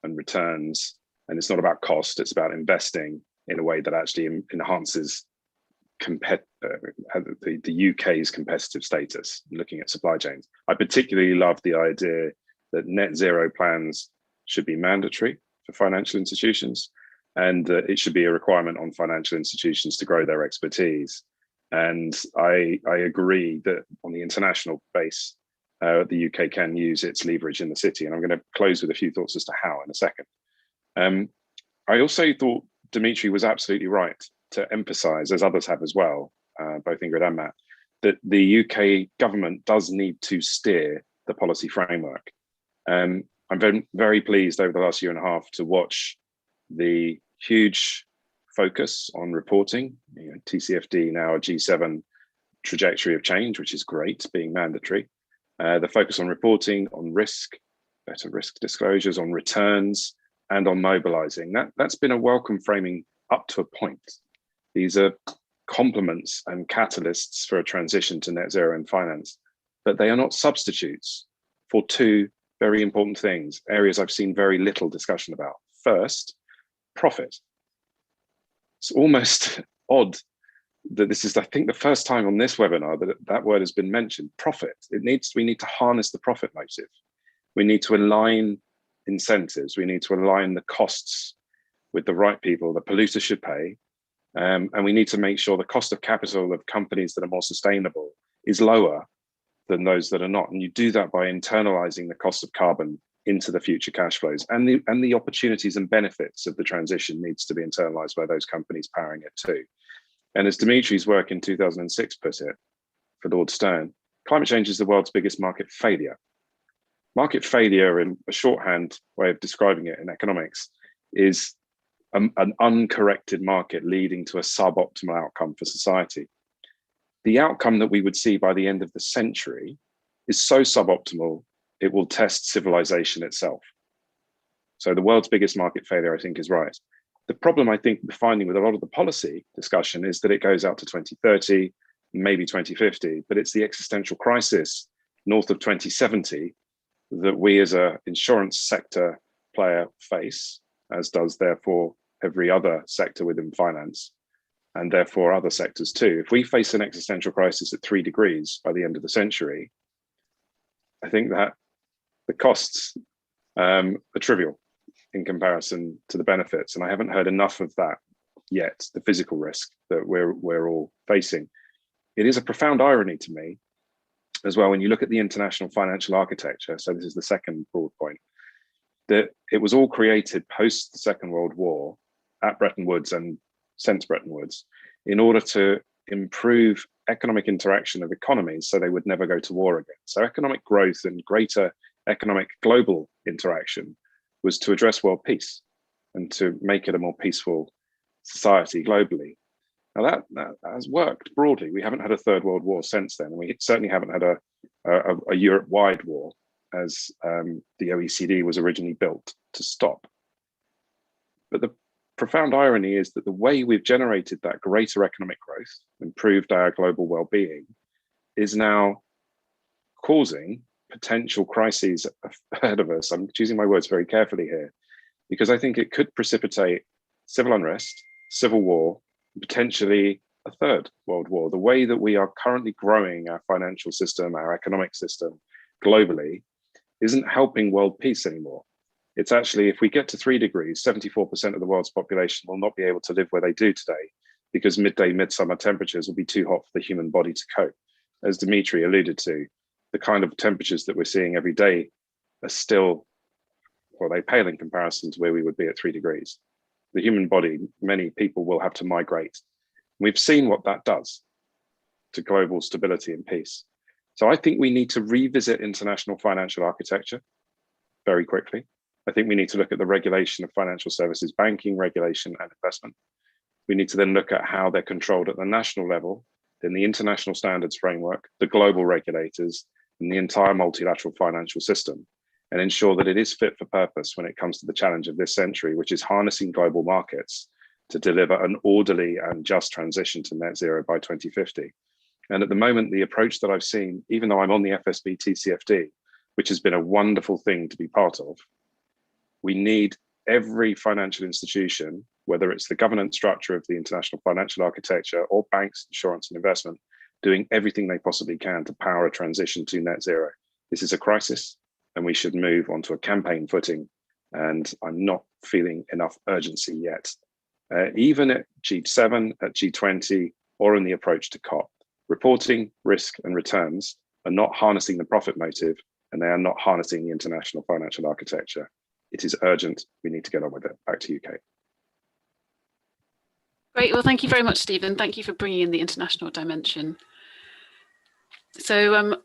and returns. And it's not about cost, it's about investing in a way that actually enhances the UK's competitive status, looking at supply chains. I particularly love the idea that net zero plans should be mandatory for financial institutions, and it should be a requirement on financial institutions to grow their expertise. And I agree that on the international base, the UK can use its leverage in the city. And I'm going to close with a few thoughts as to how in a second. I also thought Dimitri was absolutely right to emphasize, as others have as well, both Ingrid and Matt, that the UK government does need to steer the policy framework. I'm very, very pleased over the last year and a half to watch the huge focus on reporting, TCFD now a G7 trajectory of change, which is great, being mandatory. The focus on reporting, on risk, better risk disclosures, on returns, and on mobilising. That's been a welcome framing up to a point. These are complements and catalysts for a transition to net zero in finance, but they are not substitutes for two very important things, areas I've seen very little discussion about. First, profit. It's almost odd that this is, I think, the first time on this webinar that word has been mentioned, profit. We need to harness the profit motive. We need to align incentives. We need to align the costs with the right people. The polluter should pay. And we need to make sure the cost of capital of companies that are more sustainable is lower than those that are not. And you do that by internalizing the cost of carbon into the future cash flows, and the opportunities and benefits of the transition needs to be internalized by those companies powering it too. And as Dimitri's work in 2006 put it, for Lord Stern, climate change is the world's biggest market failure. Market failure, in a shorthand way of describing it in economics, is an uncorrected market leading to a suboptimal outcome for society. The outcome that we would see by the end of the century is so suboptimal it will test civilization itself. So the world's biggest market failure, I think, is right. The problem I think we're finding with a lot of the policy discussion is that it goes out to 2030, maybe 2050, but it's the existential crisis north of 2070 that we as an insurance sector player face, as does therefore every other sector within finance, and therefore other sectors too. If we face an existential crisis at 3 degrees by the end of the century, I think that the costs are trivial in comparison to the benefits. And I haven't heard enough of that yet, the physical risk that we're all facing. It is a profound irony to me as well, when you look at the international financial architecture, so this is the second broad point, that it was all created post the Second World War at Bretton Woods and since Bretton Woods in order to improve economic interaction of economies so they would never go to war again. So economic growth and greater economic global interaction was to address world peace and to make it a more peaceful society globally. Now that has worked broadly. We haven't had a third world war since then. We certainly haven't had a Europe-wide war, as the OECD was originally built to stop. But the profound irony is that the way we've generated that greater economic growth, improved our global well-being, is now causing potential crises ahead of us. I'm choosing my words very carefully here, because I think it could precipitate civil unrest, civil war, potentially a third world war. The way that we are currently growing our financial system, our economic system globally, isn't helping world peace anymore. It's actually, if we get to 3 degrees, 74% of the world's population will not be able to live where they do today, because midsummer temperatures will be too hot for the human body to cope. As Dimitri alluded to, the kind of temperatures that we're seeing every day are still, well, they pale in comparison to where we would be at 3 degrees. The human body, many people will have to migrate. We've seen what that does to global stability and peace. So I think we need to revisit international financial architecture very quickly. I think we need to look at the regulation of financial services, banking regulation and investment. We need to then look at how they're controlled at the national level, then the international standards framework, the global regulators, and the entire multilateral financial system, and ensure that it is fit for purpose when it comes to the challenge of this century, which is harnessing global markets to deliver an orderly and just transition to net zero by 2050. And at the moment, the approach that I've seen, even though I'm on the FSB TCFD, which has been a wonderful thing to be part of, we need every financial institution, whether it's the governance structure of the international financial architecture or banks, insurance and investment, doing everything they possibly can to power a transition to net zero. This is a crisis, and we should move onto a campaign footing. And I'm not feeling enough urgency yet. Even at G7, at G20, or in the approach to COP, reporting, risk, and returns are not harnessing the profit motive, and they are not harnessing the international financial architecture. It is urgent. We need to get on with it. Back to you, Kate. Great. Well, thank you very much, Stephen. Thank you for bringing in the international dimension. So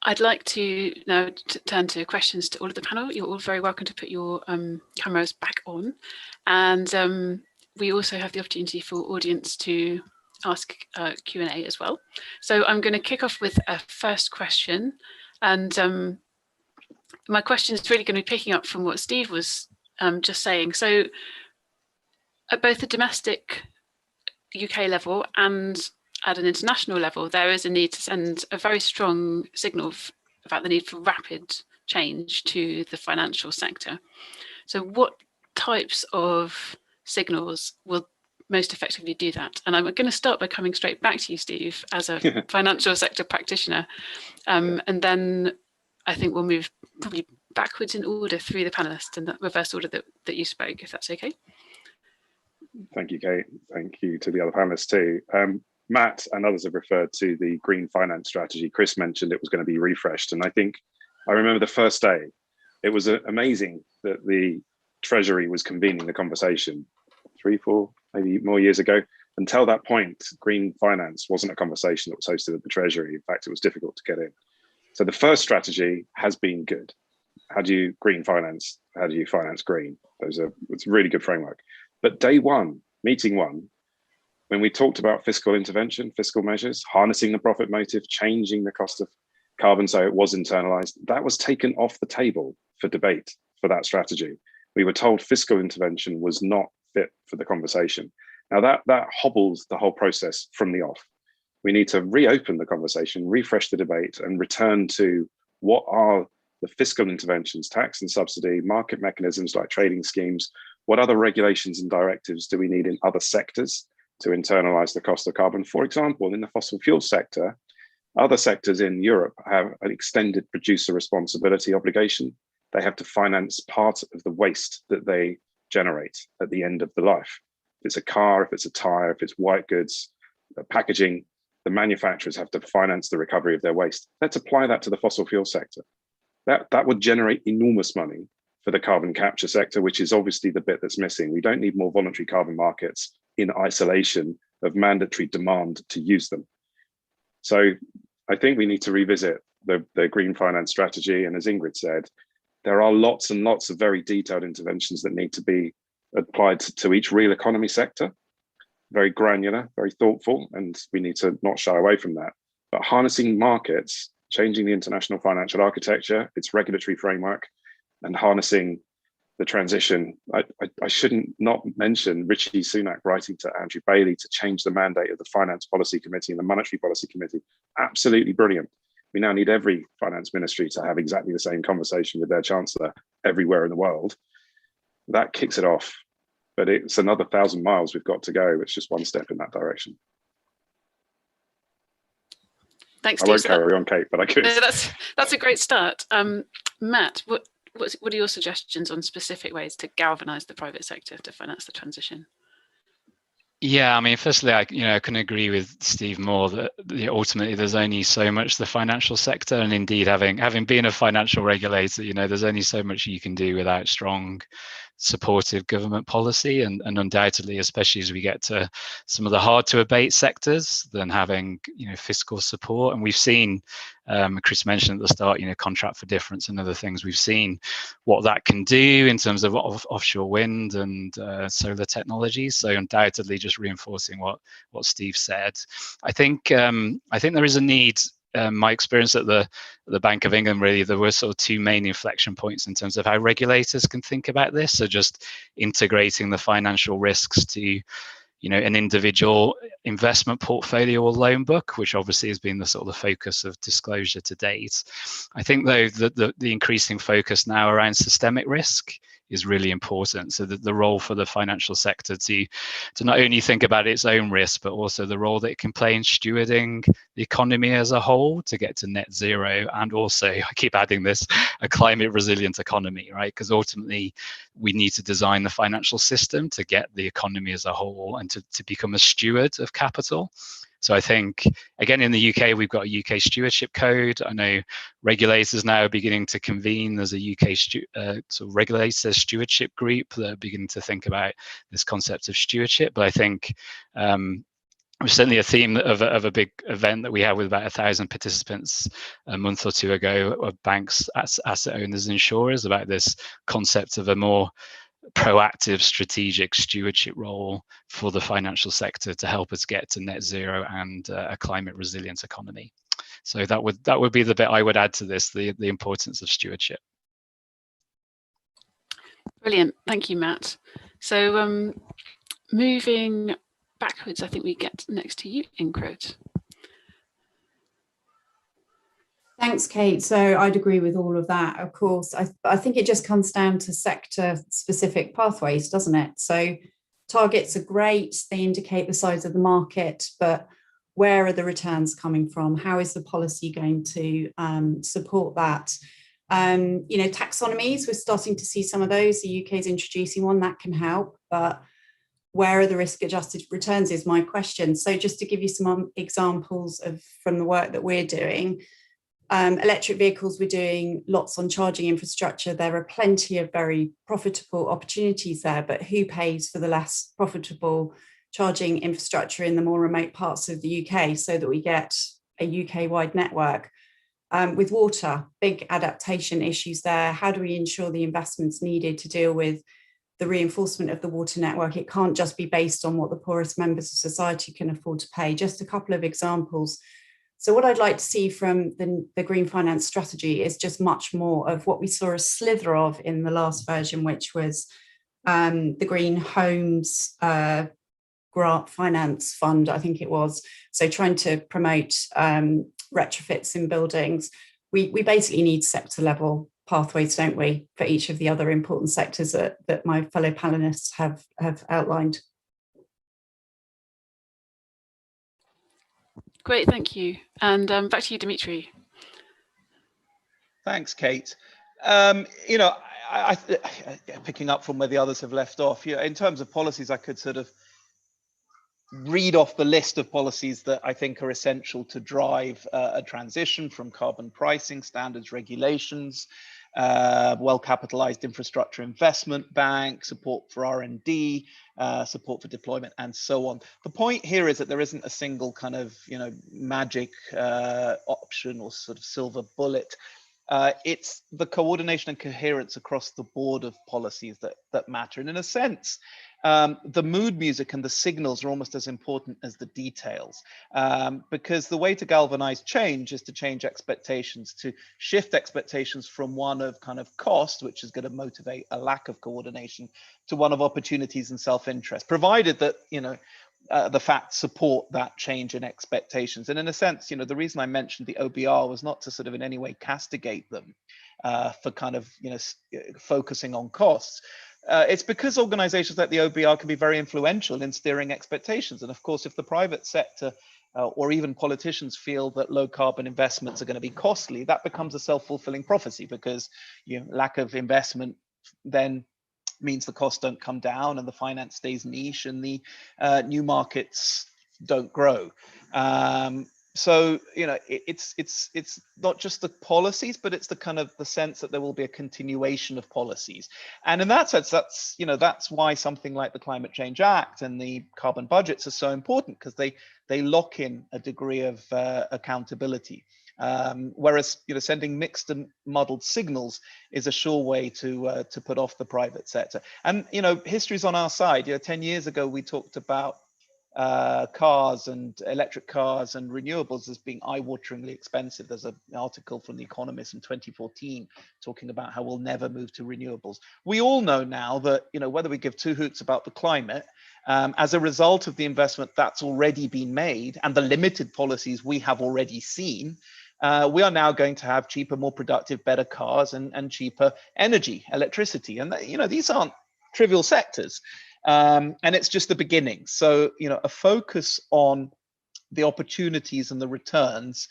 I'd like to now turn to questions to all of the panel. You're all very welcome to put your cameras back on. And we also have the opportunity for audience to ask Q&A as well. So I'm going to kick off with a first question. And my question is really going to be picking up from what Steve was just saying. So at both the domestic UK level and at an international level, there is a need to send a very strong signal about the need for rapid change to the financial sector. So what types of signals will most effectively do that? And I'm going to start by coming straight back to you, Steve, as a financial sector practitioner. And then I think we'll move probably backwards in order through the panelists in the reverse order that you spoke, if that's okay. Thank you, Kate. Thank you to the other panelists too. Matt and others have referred to the green finance strategy. Chris mentioned it was going to be refreshed. And I think I remember the first day, it was amazing that the Treasury was convening the conversation 3, 4, maybe more years ago. Until that point, green finance wasn't a conversation that was hosted at the Treasury. In fact, it was difficult to get in. So the first strategy has been good. How do you green finance? How do you finance green? It's a really good framework. But day one, meeting one, when we talked about fiscal intervention, fiscal measures, harnessing the profit motive, changing the cost of carbon so it was internalized, that was taken off the table for debate for that strategy. We were told fiscal intervention was not fit for the conversation. Now that hobbles the whole process from the off. We need to reopen the conversation, refresh the debate, and return to what are the fiscal interventions, tax and subsidy, market mechanisms like trading schemes. What other regulations and directives do we need in other sectors to internalize the cost of carbon? For example, in the fossil fuel sector, other sectors in Europe have an extended producer responsibility obligation. They have to finance part of the waste that they generate at the end of the life. If it's a car, if it's a tire, if it's white goods, packaging, the manufacturers have to finance the recovery of their waste. Let's apply that to the fossil fuel sector. That would generate enormous money for the carbon capture sector, which is obviously the bit that's missing. We don't need more voluntary carbon markets in isolation of mandatory demand to use them. So I think we need to revisit the green finance strategy. And as Ingrid said, there are lots and lots of very detailed interventions that need to be applied to each real economy sector. Very granular, very thoughtful, and we need to not shy away from that. But harnessing markets, changing the international financial architecture, its regulatory framework, and harnessing the transition. I shouldn't not mention Rishi Sunak writing to Andrew Bailey to change the mandate of the Finance Policy Committee and the Monetary Policy Committee. Absolutely brilliant. We now need every finance ministry to have exactly the same conversation with their chancellor everywhere in the world. That kicks it off, but it's another 1,000 miles we've got to go. It's just one step in that direction. Thanks, I won't carry on, Kate, but I could. No, that's a great start. Matt, what are your suggestions on specific ways to galvanise the private sector to finance the transition? Yeah, I mean, firstly, I can agree with Steve more that ultimately there's only so much the financial sector, and indeed having been a financial regulator, there's only so much you can do without strong, supportive government policy, and undoubtedly, especially as we get to some of the hard to abate sectors, then having fiscal support. And we've seen, Chris mentioned at the start, contract for difference and other things. We've seen what that can do in terms of offshore wind and solar technologies. So undoubtedly, just reinforcing what Steve said. I think there is a need. My experience at the Bank of England, really, there were sort of two main inflection points in terms of how regulators can think about this. So just integrating the financial risks to, an individual investment portfolio or loan book, which obviously has been the sort of the focus of disclosure to date. I think, though, the increasing focus now around systemic risk is really important. So that the role for the financial sector to not only think about its own risk, but also the role that it can play in stewarding the economy as a whole to get to net zero, and also, I keep adding this, a climate resilient economy, right? Because ultimately we need to design the financial system to get the economy as a whole and to become a steward of capital. So I think, again, in the UK, we've got a UK stewardship code. I know regulators now are beginning to convene. There's a UK sort of regulator stewardship group that are beginning to think about this concept of stewardship. But I think it was certainly a theme of a big event that we had with about 1,000 participants a month or two ago of banks, asset owners, insurers, about this concept of a more proactive strategic stewardship role for the financial sector to help us get to net zero and a climate resilient economy. So that would be the bit I would add to this, the importance of stewardship. Brilliant, thank you, Matt. So moving backwards, I think we get next to you, Ingrid. Thanks, Kate. So I'd agree with all of that. Of course, I think it just comes down to sector-specific pathways, doesn't it? So targets are great. They indicate the size of the market, but where are the returns coming from? How is the policy going to support that? Taxonomies, we're starting to see some of those. The UK is introducing one that can help, but where are the risk-adjusted returns is my question. So just to give you some examples from the work that we're doing, electric vehicles, we're doing lots on charging infrastructure. There are plenty of very profitable opportunities there, but who pays for the less profitable charging infrastructure in the more remote parts of the UK so that we get a UK-wide network? With water, big adaptation issues there. How do we ensure the investments needed to deal with the reinforcement of the water network? It can't just be based on what the poorest members of society can afford to pay. Just a couple of examples. So what I'd like to see from the green finance strategy is just much more of what we saw a slither of in the last version, which was the Green Homes Grant Finance Fund, I think it was. So trying to promote retrofits in buildings. We basically need sector level pathways, don't we, for each of the other important sectors that my fellow panelists have outlined. Great, thank you. And back to you, Dimitri. Thanks, Kate. Picking up from where the others have left off, in terms of policies, I could sort of read off the list of policies that I think are essential to drive a transition from carbon pricing, standards, regulations, well-capitalized infrastructure investment bank, support for R&D, support for deployment, and so on. The point here is that there isn't a single kind of magic option or sort of silver bullet. It's the coordination and coherence across the board of policies that matter. And in a sense, the mood music and the signals are almost as important as the details, because the way to galvanize change is to change expectations, to shift expectations from one of kind of cost, which is going to motivate a lack of coordination, to one of opportunities and self-interest, provided that, the facts support that change in expectations. And in a sense, the reason I mentioned the OBR was not to sort of in any way castigate them for kind of, focusing on costs. It's because organizations like the OBR can be very influential in steering expectations. And of course, if the private sector or even politicians feel that low carbon investments are going to be costly, that becomes a self-fulfilling prophecy, because lack of investment then means the costs don't come down and the finance stays niche and the new markets don't grow. So it's not just the policies, but it's the kind of the sense that there will be a continuation of policies. And in that sense, that's why something like the Climate Change Act and the carbon budgets are so important, because they lock in a degree of accountability. Whereas sending mixed and muddled signals is a sure way to put off the private sector. And history's on our side. 10 years ago we talked about cars and electric cars and renewables as being eye-wateringly expensive. There's an article from The Economist in 2014 talking about how we'll never move to renewables. We all know now that whether we give two hoots about the climate, as a result of the investment that's already been made and the limited policies we have already seen, we are now going to have cheaper, more productive, better cars and cheaper energy, electricity. And these aren't trivial sectors. And it's just the beginning. So, a focus on the opportunities and the returns,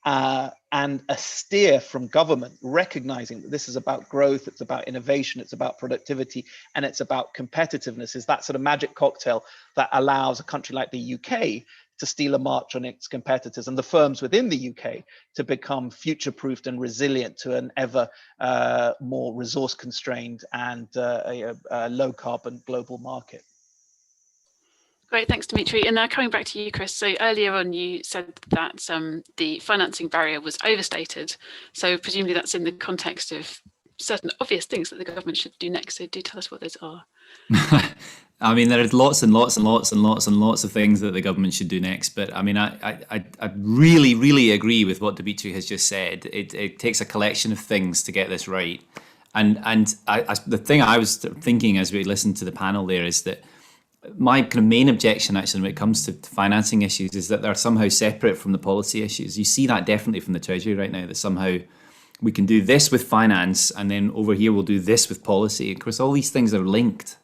and a steer from government, recognizing that this is about growth, it's about innovation, it's about productivity, and it's about competitiveness, is that sort of magic cocktail that allows a country like the UK to steal a march on its competitors and the firms within the UK to become future-proofed and resilient to an ever more resource-constrained and a low-carbon global market. Great, thanks, Dimitri. And now coming back to you, Chris. So earlier on, you said that the financing barrier was overstated. So presumably that's in the context of certain obvious things that the government should do next. So do tell us what those are. I mean, there is lots and lots and lots and lots and lots of things that the government should do next. But I mean, I really, really agree with what Dimitri has just said. It takes a collection of things to get this right. And the thing I was thinking as we listened to the panel there is that my kind of main objection actually when it comes to financing issues is that they're somehow separate from the policy issues. You see that definitely from the Treasury right now, that somehow we can do this with finance and then over here we'll do this with policy. Of course, all these things are linked.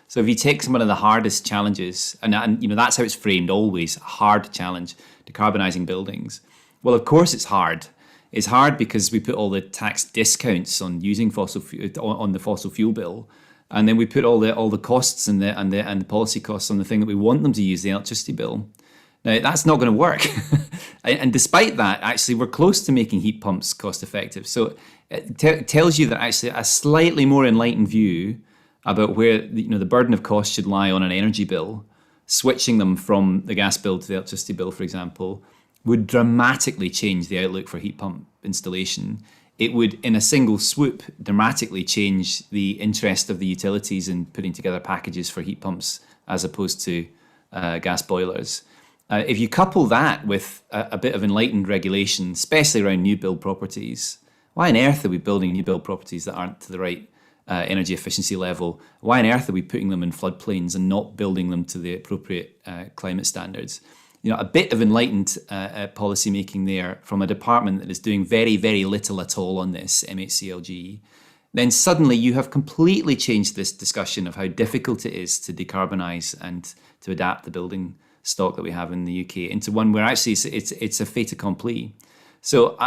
So if you take some of the hardest challenges, and that's how it's framed always, a hard challenge, decarbonising buildings. Well, of course it's hard. It's hard because we put all the tax discounts on using fossil on the fossil fuel bill. And then we put all the costs and the policy costs on the thing that we want them to use, the electricity bill. Now that's not going to work, and despite that, actually we're close to making heat pumps cost effective. So it tells you that actually a slightly more enlightened view about where the burden of cost should lie on an energy bill, switching them from the gas bill to the electricity bill, for example, would dramatically change the outlook for heat pump installation. It would, in a single swoop, dramatically change the interest of the utilities in putting together packages for heat pumps as opposed to gas boilers. If you couple that with a bit of enlightened regulation, especially around new build properties, why on earth are we building new build properties that aren't to the right energy efficiency level? Why on earth are we putting them in floodplains and not building them to the appropriate climate standards? a bit of enlightened policy making there from a department that is doing very, very little at all on this, MHCLG, then suddenly you have completely changed this discussion of how difficult it is to decarbonise and to adapt the building stock that we have in the UK into one where actually it's a fait accompli. So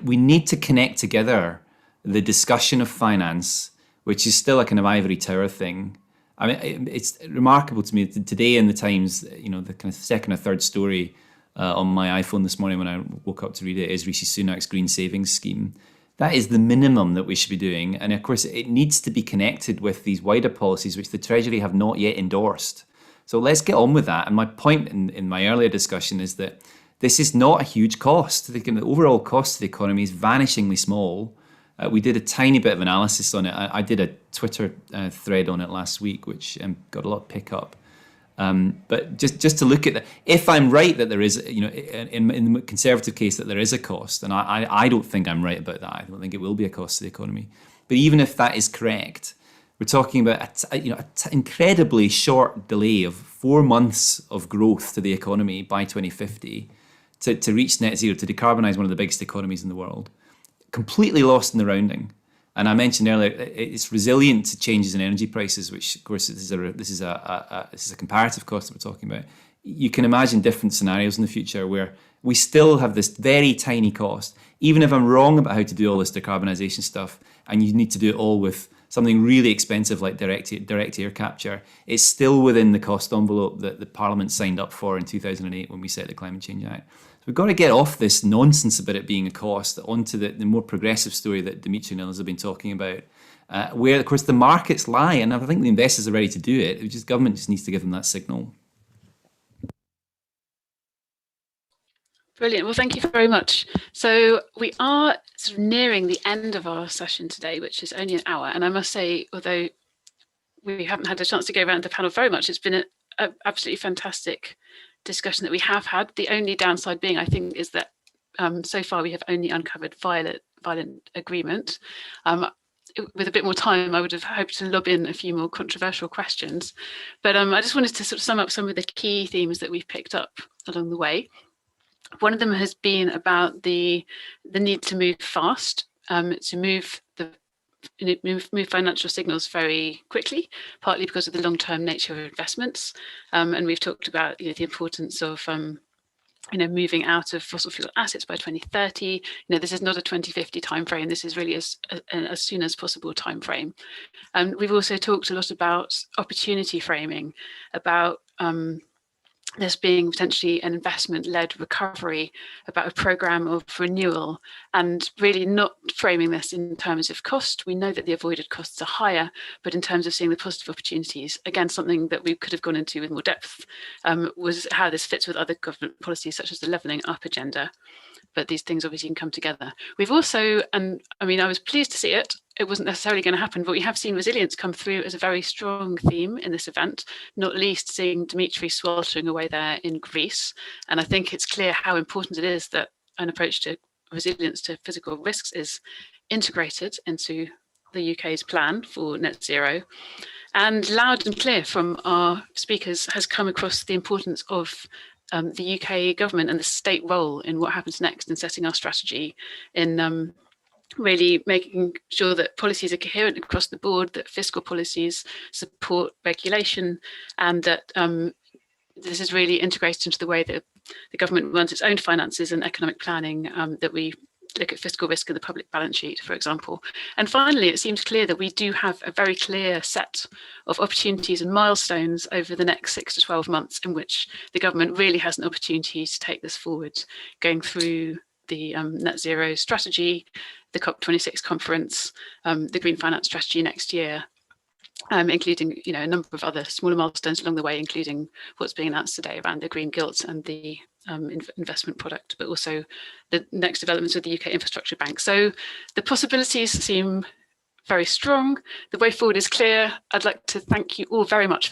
we need to connect together the discussion of finance, which is still a kind of ivory tower thing. I mean, it's remarkable to me today in the Times, the kind of second or third story on my iPhone this morning when I woke up to read it is Rishi Sunak's green savings scheme. That is the minimum that we should be doing. And of course, it needs to be connected with these wider policies, which the Treasury have not yet endorsed. So let's get on with that. And my point in my earlier discussion is that this is not a huge cost. The overall cost of the economy is vanishingly small. We did a tiny bit of analysis on it. I did a Twitter thread on it last week, which got a lot of pickup. But just to look at that, if I'm right that there is, in the Conservative case that there is a cost, and I don't think I'm right about that. I don't think it will be a cost to the economy. But even if that is correct, we're talking about an incredibly short delay of 4 months of growth to the economy by 2050 to reach net zero, to decarbonise one of the biggest economies in the world. Completely lost in the rounding. And I mentioned earlier, it's resilient to changes in energy prices, which of course this is a comparative cost that we're talking about. You can imagine different scenarios in the future where we still have this very tiny cost, even if I'm wrong about how to do all this decarbonisation stuff, and you need to do it all with something really expensive like direct air capture. It's still within the cost envelope that the Parliament signed up for in 2008 when we set the Climate Change Act. So we've got to get off this nonsense about it being a cost onto the more progressive story that Dimitri and others have been talking about, where, of course, the markets lie. And I think the investors are ready to do it. Government just needs to give them that signal. Brilliant. Well, thank you very much. So we are sort of nearing the end of our session today, which is only an hour. And I must say, although we haven't had a chance to go around the panel very much, it's been an absolutely fantastic discussion that we have had. The only downside being, I think, is that so far we have only uncovered violent agreement. With a bit more time, I would have hoped to lob in a few more controversial questions. But I just wanted to sort of sum up some of the key themes that we've picked up along the way. One of them has been about the need to move fast, to move financial signals very quickly, partly because of the long-term nature of investments. And we've talked about the importance of moving out of fossil fuel assets by 2030. This is not a 2050 timeframe. This is really as soon as possible timeframe. And we've also talked a lot about opportunity framing, about this being potentially an investment-led recovery, about a programme of renewal, and really not framing this in terms of cost. We know that the avoided costs are higher, but in terms of seeing the positive opportunities, again, something that we could have gone into with more depth was how this fits with other government policies, such as the levelling up agenda. But these things obviously can come together. We've also, and I mean, I was pleased to see it. It wasn't necessarily going to happen, but we have seen resilience come through as a very strong theme in this event, not least seeing Dimitri sweltering away there in Greece. And I think it's clear how important it is that an approach to resilience to physical risks is integrated into the UK's plan for net zero. And loud and clear from our speakers has come across the importance of the UK government and the state role in what happens next in setting our strategy, in really making sure that policies are coherent across the board, that fiscal policies support regulation, and that this is really integrated into the way that the government runs its own finances and economic planning, that we look at fiscal risk in the public balance sheet, for example. And finally, it seems clear that we do have a very clear set of opportunities and milestones over the next 6 to 12 months in which the government really has an opportunity to take this forward, going through the net zero strategy, the COP26 conference, the green finance strategy next year, including a number of other smaller milestones along the way, including what's being announced today around the green gilts and the investment product, but also the next developments of the UK Infrastructure Bank. So the possibilities seem very strong. The way forward is clear. I'd like to thank you all very much for